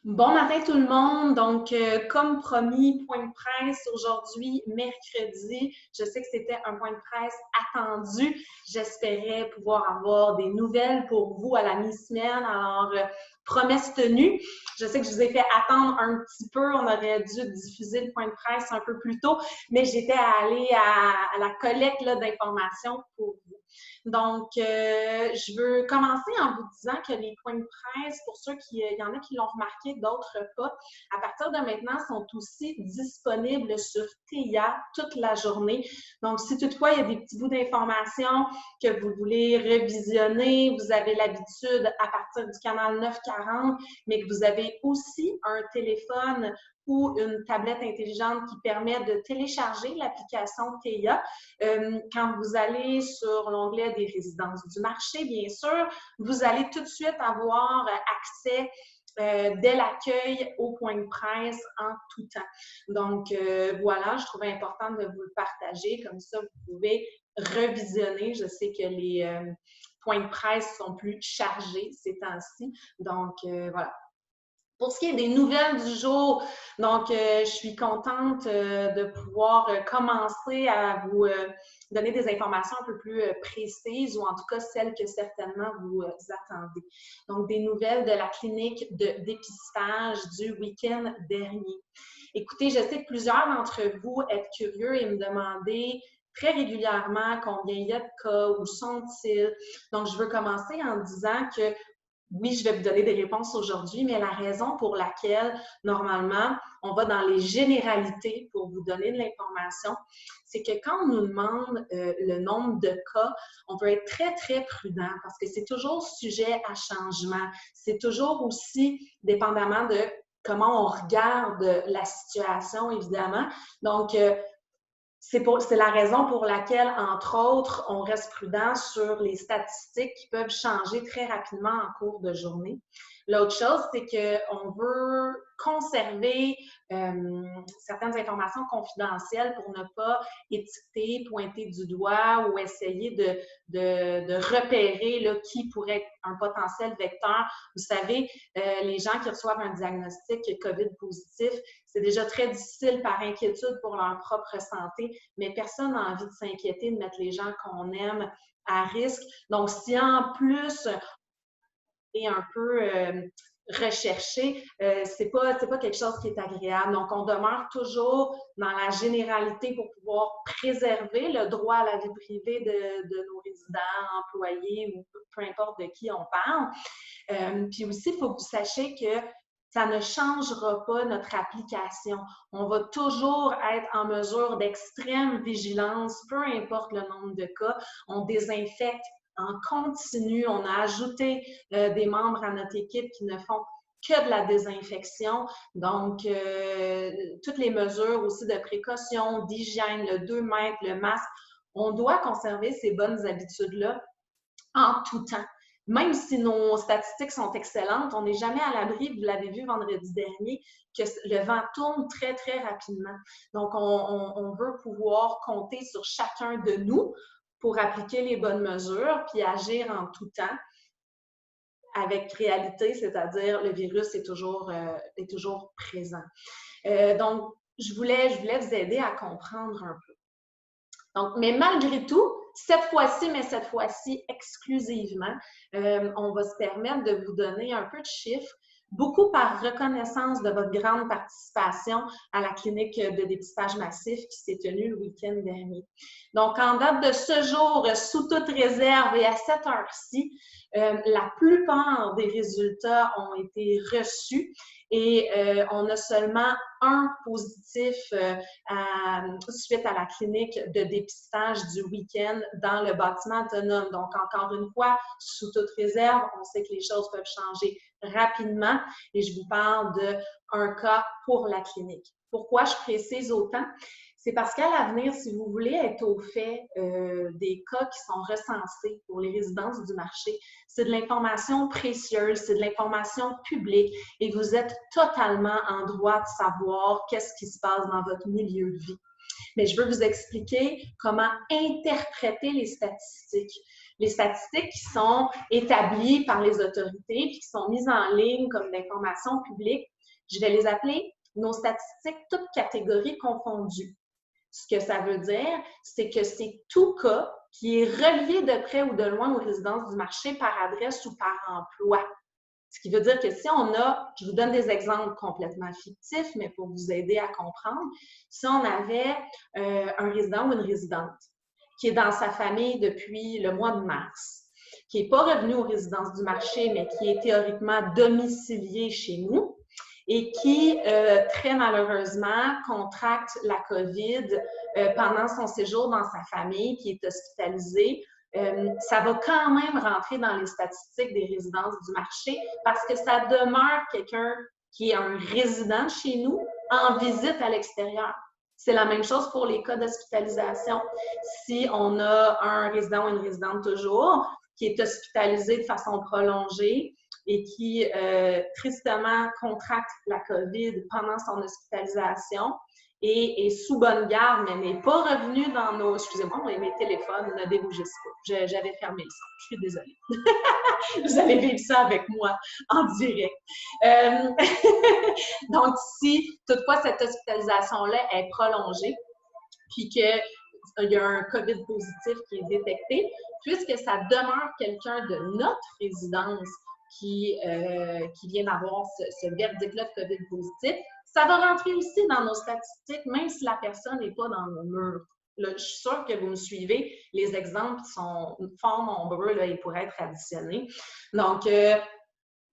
Bon matin tout le monde. Donc, comme promis, point de presse aujourd'hui, mercredi. Je sais que c'était un point de presse attendu. J'espérais pouvoir avoir des nouvelles pour vous à la mi-semaine. Alors, promesse tenue. Je sais que je vous ai fait attendre un petit peu. On aurait dû diffuser le point de presse un peu plus tôt, mais j'étais allée à la collecte d'informations pour vous. Donc, je veux commencer en vous disant que les points de presse, pour ceux qui, il y en a qui l'ont remarqué, d'autres pas, à partir de maintenant, sont aussi disponibles sur TIA toute la journée. Donc, si toutefois, il y a des petits bouts d'informations que vous voulez revisionner, vous avez l'habitude à partir du canal 940, mais que vous avez aussi un téléphone ou une tablette intelligente qui permet de télécharger l'application TIA. Quand vous allez sur l'onglet des résidences du marché, bien sûr, vous allez tout de suite avoir accès dès l'accueil au point de presse en tout temps. Donc, voilà, je trouvais important de vous le partager. Comme ça, vous pouvez revisionner. Je sais que les points de presse sont plus chargés ces temps-ci. Donc, voilà. Pour ce qui est des nouvelles du jour, donc je suis contente de pouvoir commencer à vous donner des informations un peu plus précises ou en tout cas celles que certainement vous attendez. Donc, des nouvelles de la clinique de dépistage du week-end dernier. Écoutez, je sais que plusieurs d'entre vous êtes curieux et me demandez très régulièrement combien il y a de cas, où sont-ils. Donc, je veux commencer en disant que oui, je vais vous donner des réponses aujourd'hui, mais la raison pour laquelle, normalement, on va dans les généralités pour vous donner de l'information, c'est que quand on nous demande le nombre de cas, on peut être très, très prudent parce que c'est toujours sujet à changement. C'est toujours aussi dépendamment de comment on regarde la situation, évidemment. Donc, c'est la raison pour laquelle, entre autres, on reste prudent sur les statistiques qui peuvent changer très rapidement en cours de journée. L'autre chose, c'est qu'on veut conserver certaines informations confidentielles pour ne pas étiqueter, pointer du doigt ou essayer de repérer là, qui pourrait être un potentiel vecteur. Vous savez, les gens qui reçoivent un diagnostic COVID positif, c'est déjà très difficile par inquiétude pour leur propre santé, mais personne n'a envie de s'inquiéter de mettre les gens qu'on aime à risque. Donc, si en plus, est un peu recherché, c'est pas quelque chose qui est agréable. Donc, on demeure toujours dans la généralité pour pouvoir préserver le droit à la vie privée de nos résidents, employés ou peu importe de qui on parle. Puis aussi, il faut que vous sachiez que ça ne changera pas notre application. On va toujours être en mesure d'extrême vigilance, peu importe le nombre de cas. On désinfecte en continu. On a ajouté des membres à notre équipe qui ne font que de la désinfection. Donc, toutes les mesures aussi de précaution, d'hygiène, le 2 mètres, le masque, on doit conserver ces bonnes habitudes-là en tout temps. Même si nos statistiques sont excellentes, on n'est jamais à l'abri, vous l'avez vu vendredi dernier, que le vent tourne très, très rapidement. Donc, on veut pouvoir compter sur chacun de nous pour appliquer les bonnes mesures puis agir en tout temps avec réalité, c'est-à-dire le virus est toujours présent. Donc, je voulais vous aider à comprendre un peu. Donc, mais malgré tout, cette fois-ci exclusivement, on va se permettre de vous donner un peu de chiffres, beaucoup par reconnaissance de votre grande participation à la clinique de dépistage massif qui s'est tenue le week-end dernier. Donc, en date de ce jour, sous toute réserve et à cette heure-ci, la plupart des résultats ont été reçus et on a seulement un positif suite à la clinique de dépistage du week-end dans le bâtiment autonome. Donc, encore une fois, sous toute réserve, on sait que les choses peuvent changer rapidement et je vous parle d'un cas pour la clinique. Pourquoi je précise autant? C'est parce qu'à l'avenir, si vous voulez être au fait des cas qui sont recensés pour les résidences du marché, c'est de l'information précieuse, c'est de l'information publique et vous êtes totalement en droit de savoir qu'est-ce qui se passe dans votre milieu de vie. Mais je veux vous expliquer comment interpréter les statistiques. les statistiques qui sont établies par les autorités puis qui sont mises en ligne comme d'informations publiques, je vais les appeler nos statistiques toutes catégories confondues. Ce que ça veut dire, c'est que c'est tout cas qui est relié de près ou de loin aux résidences du marché par adresse ou par emploi. Ce qui veut dire que si on a, je vous donne des exemples complètement fictifs, mais pour vous aider à comprendre, si on avait un résident ou une résidente qui est dans sa famille depuis le mois de mars, qui n'est pas revenu aux résidences du marché, mais qui est théoriquement domicilié chez nous, et qui, très malheureusement, contracte la COVID pendant son séjour dans sa famille, qui est hospitalisé, ça va quand même rentrer dans les statistiques des résidences du marché parce que ça demeure quelqu'un qui est un résident chez nous en visite à l'extérieur. C'est la même chose pour les cas d'hospitalisation. Si on a un résident ou une résidente toujours qui est hospitalisé de façon prolongée, et qui, tristement, contracte la COVID pendant son hospitalisation et est sous bonne garde, mais n'est pas revenu dans nos... Excusez-moi, mes téléphones ne débougissent pas. J'avais fermé le son. Je suis désolée. Vous allez vivre ça avec moi en direct. Donc, si toutefois cette hospitalisation-là est prolongée, puis qu'il y a un COVID positif qui est détecté, puisque ça demeure quelqu'un de notre résidence qui vient d'avoir ce verdict-là de COVID positif, ça va rentrer aussi dans nos statistiques, même si la personne n'est pas dans nos murs. Là, je suis sûre que vous me suivez. Les exemples sont fort nombreux là, et pourraient être additionnés. Donc,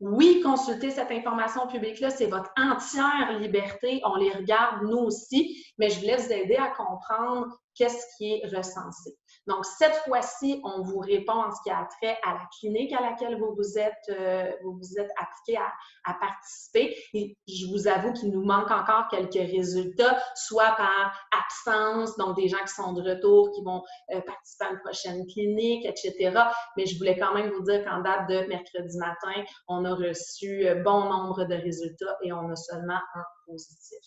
oui, consulter cette information publique-là, c'est votre entière liberté. On les regarde, nous aussi, mais je voulais vous aider à comprendre qu'est-ce qui est recensé. Donc, cette fois-ci, on vous répond en ce qui a trait à la clinique à laquelle vous vous êtes appliqué à participer. Et je vous avoue qu'il nous manque encore quelques résultats, soit par absence, donc des gens qui sont de retour, qui vont participer à une prochaine clinique, etc. Mais je voulais quand même vous dire qu'en date de mercredi matin, on a reçu bon nombre de résultats et on a seulement un positif.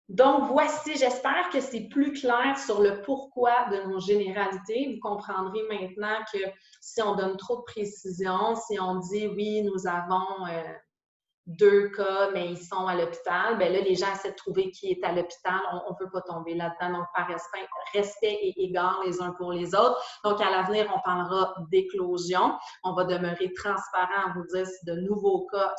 Donc, voici, j'espère que c'est plus clair sur le pourquoi de nos généralités. Vous comprendrez maintenant que si on donne trop de précision, si on dit oui, nous avons 2 cas, mais ils sont à l'hôpital, bien là, les gens essaient de trouver qui est à l'hôpital. On ne peut pas tomber là-dedans. Donc, par respect et égard les uns pour les autres. Donc, à l'avenir, on parlera d'éclosion. On va demeurer transparent à vous dire si de nouveaux cas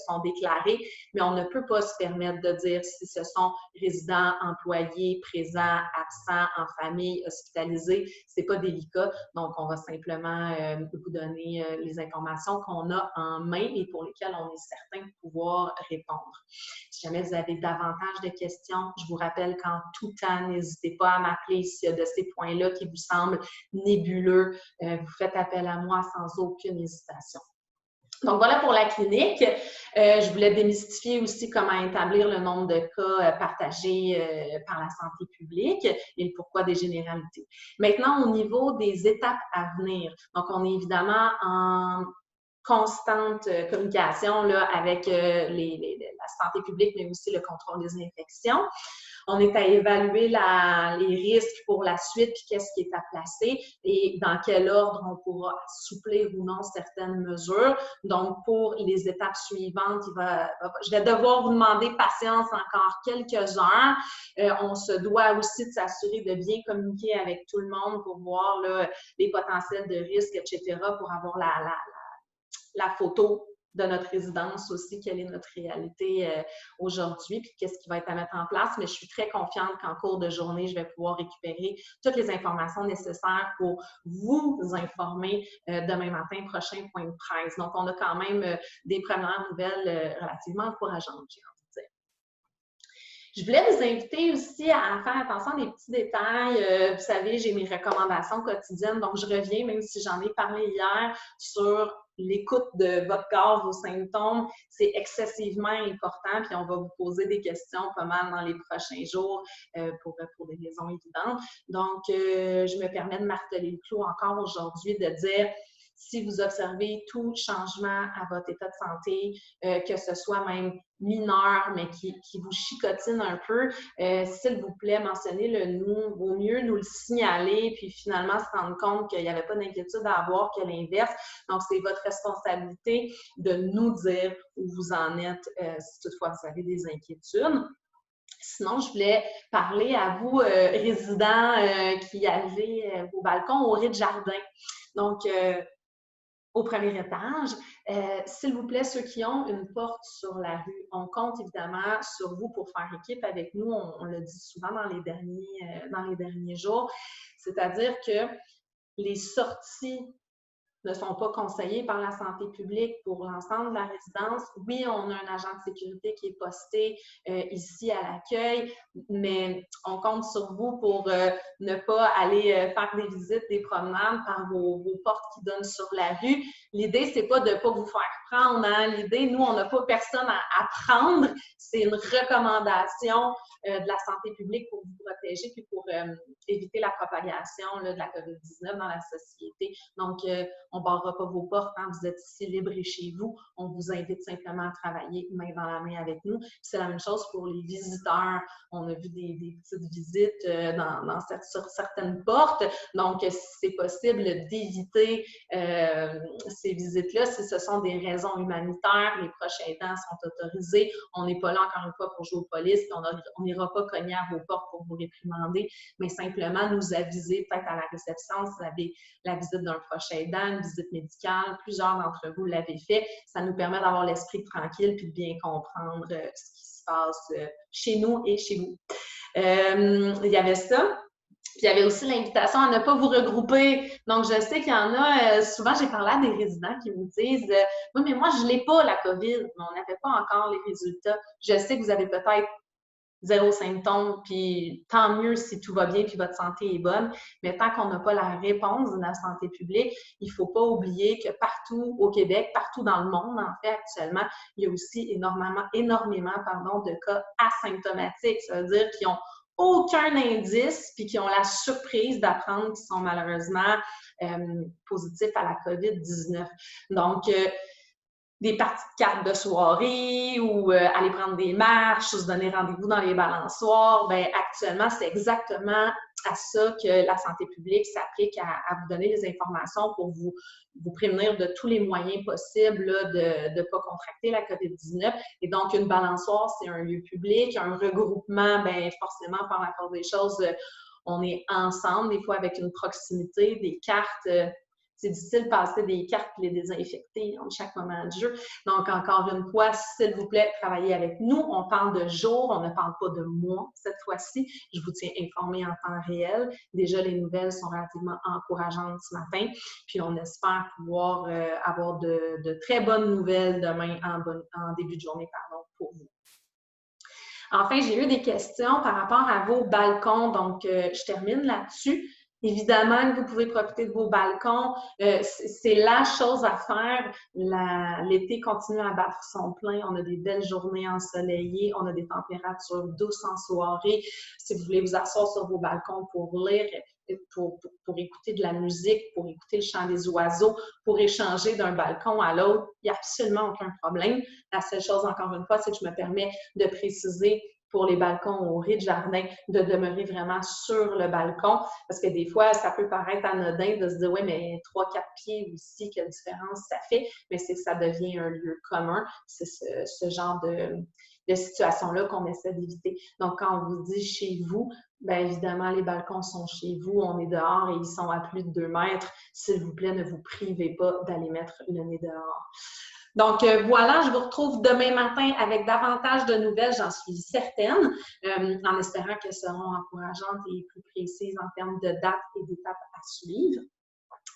sont déclarés, mais on ne peut pas se permettre de dire si ce sont résidents, employés, présents, absents, en famille, hospitalisés. Ce n'est pas délicat. Donc, on va simplement vous donner les informations qu'on a en main et pour lesquelles on est certain de pouvoir répondre. Si jamais vous avez davantage de questions, je vous rappelle qu'en tout temps, n'hésitez pas à m'appeler s'il y a de ces points-là qui vous semblent nébuleux. Vous faites appel à moi sans aucune hésitation. Donc, voilà pour la clinique. Je voulais démystifier aussi comment établir le nombre de cas partagés par la santé publique et le pourquoi des généralités. Maintenant, au niveau des étapes à venir, donc on est évidemment en constante communication là, avec la santé publique, mais aussi le contrôle des infections. On est à évaluer les risques pour la suite, puis qu'est-ce qui est à placer et dans quel ordre on pourra assouplir ou non certaines mesures. Donc, pour les étapes suivantes, je vais devoir vous demander patience encore quelques heures. On se doit aussi de s'assurer de bien communiquer avec tout le monde pour voir là, les potentiels de risques, etc., pour avoir la photo de notre résidence aussi, quelle est notre réalité aujourd'hui, puis qu'est-ce qui va être à mettre en place. Mais je suis très confiante qu'en cours de journée, je vais pouvoir récupérer toutes les informations nécessaires pour vous informer demain matin, prochain point de presse. Donc, on a quand même des premières nouvelles relativement encourageantes, j'ai envie de dire. Je voulais vous inviter aussi à faire attention à des petits détails. Vous savez, j'ai mes recommandations quotidiennes, donc je reviens, même si j'en ai parlé hier, sur l'écoute de votre corps, vos symptômes. C'est excessivement important, puis on va vous poser des questions pas mal dans les prochains jours pour des raisons évidentes. Donc, je me permets de marteler le clou encore aujourd'hui, de dire si vous observez tout changement à votre état de santé, que ce soit même mineur, mais qui vous chicotine un peu, s'il vous plaît, mentionnez-le nous. Vaut mieux nous le signaler, puis finalement se rendre compte qu'il n'y avait pas d'inquiétude à avoir que l'inverse. Donc, c'est votre responsabilité de nous dire où vous en êtes si toutefois vous avez des inquiétudes. Sinon, je voulais parler à vous, résidents qui avez vos balcons au rez-de-jardin. Donc, au premier étage. S'il vous plaît, ceux qui ont une porte sur la rue, on compte évidemment sur vous pour faire équipe avec nous. On le dit souvent dans les derniers jours. C'est-à-dire que les sorties ne sont pas conseillés par la santé publique pour l'ensemble de la résidence. Oui, on a un agent de sécurité qui est posté ici à l'accueil, mais on compte sur vous pour ne pas aller faire des visites, des promenades par vos portes qui donnent sur la rue. L'idée, c'est pas de ne pas vous faire prendre. Hein? L'idée, nous, on n'a pas personne à prendre. C'est une recommandation de la santé publique pour vous protéger puis pour éviter la propagation là, de la COVID-19 dans la société. Donc, on ne barrera pas vos portes quand vous êtes ici libre et chez vous. On vous invite simplement à travailler main dans la main avec nous. C'est la même chose pour les visiteurs. On a vu des petites visites sur certaines portes. Donc, c'est possible d'éviter ces visites-là. Si ce sont des raisons humanitaires, les proches aidants sont autorisés. On n'est pas là, encore une fois, pour jouer aux polices. On n'ira pas cogner à vos portes pour vous réprimander, mais simplement nous aviser peut-être à la réception si vous avez la visite d'un proche aidant, une visite médicale. Plusieurs d'entre vous l'avez fait. Ça nous permet d'avoir l'esprit tranquille puis de bien comprendre ce qui se passe chez nous et chez vous. Il y avait ça. Puis il y avait aussi l'invitation à ne pas vous regrouper. Donc, je sais qu'il y en a, souvent j'ai parlé à des résidents qui me disent oui, mais moi, je ne l'ai pas, la COVID, mais on n'avait pas encore les résultats. Je sais que vous avez peut-être 0 symptômes, puis tant mieux si tout va bien puis votre santé est bonne, mais tant qu'on n'a pas la réponse de la santé publique, il ne faut pas oublier que partout au Québec, partout dans le monde, en fait, actuellement, il y a aussi énormément de cas asymptomatiques, ça veut dire qu'ils n'ont aucun indice puis qui ont la surprise d'apprendre qu'ils sont malheureusement positifs à la COVID-19. Donc, des parties de cartes de soirée ou aller prendre des marches ou se donner rendez-vous dans les balançoires, bien, actuellement, c'est exactement à ça que la santé publique s'applique à vous donner des informations pour vous prévenir de tous les moyens possibles là, de ne pas contracter la COVID-19. Et donc, une balançoire, c'est un lieu public, un regroupement, bien, forcément, par la force des choses, on est ensemble, des fois avec une proximité, des cartes. C'est difficile de passer des cartes et les désinfecter en chaque moment du jeu. Donc, encore une fois, s'il vous plaît, travaillez avec nous. On parle de jours, on ne parle pas de mois cette fois-ci. Je vous tiens informé en temps réel. Déjà, les nouvelles sont relativement encourageantes ce matin. Puis, on espère pouvoir avoir de très bonnes nouvelles demain en début de journée pour vous. Enfin, j'ai eu des questions par rapport à vos balcons. Donc, je termine là-dessus. Évidemment que vous pouvez profiter de vos balcons. C'est la chose à faire. L'été continue à battre son plein. On a des belles journées ensoleillées. On a des températures douces en soirée. Si vous voulez vous asseoir sur vos balcons pour lire, pour écouter de la musique, pour écouter le chant des oiseaux, pour échanger d'un balcon à l'autre, il n'y a absolument aucun problème. La seule chose, encore une fois, c'est que je me permets de préciser pour les balcons au rez-de-jardin, de demeurer vraiment sur le balcon. Parce que des fois, ça peut paraître anodin de se dire, oui, mais 3-4 pieds ici, quelle différence ça fait? Mais c'est que ça devient un lieu commun. C'est ce genre de situation-là qu'on essaie d'éviter. Donc, quand on vous dit chez vous, bien évidemment, les balcons sont chez vous, on est dehors et ils sont à plus de 2 mètres. S'il vous plaît, ne vous privez pas d'aller mettre le nez dehors. Donc, voilà, je vous retrouve demain matin avec davantage de nouvelles, j'en suis certaine, en espérant qu'elles seront encourageantes et plus précises en termes de dates et d'étapes à suivre.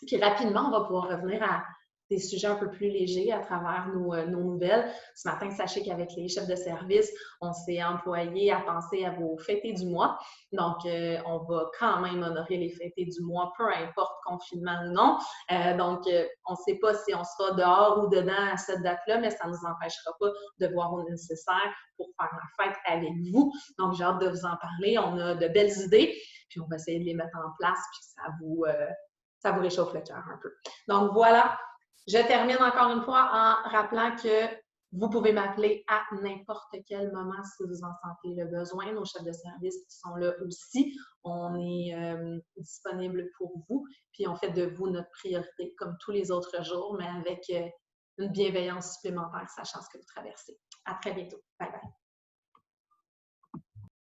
Puis rapidement, on va pouvoir revenir à des sujets un peu plus légers à travers nos nouvelles. Ce matin, sachez qu'avec les chefs de service, on s'est employé à penser à vos fêtés du mois. Donc, on va quand même honorer les fêtés du mois, peu importe confinement ou non. Donc, on ne sait pas si on sera dehors ou dedans à cette date-là, mais ça ne nous empêchera pas de voir au nécessaire pour faire la fête avec vous. Donc, j'ai hâte de vous en parler. On a de belles idées, puis on va essayer de les mettre en place, puis que ça vous ça vous réchauffe le cœur un peu. Donc voilà, je termine encore une fois en rappelant que vous pouvez m'appeler à n'importe quel moment si vous en sentez le besoin. Nos chefs de service sont là aussi. On est disponible pour vous. Puis on fait de vous notre priorité comme tous les autres jours, mais avec une bienveillance supplémentaire, sachant ce que vous traversez. À très bientôt. Bye bye.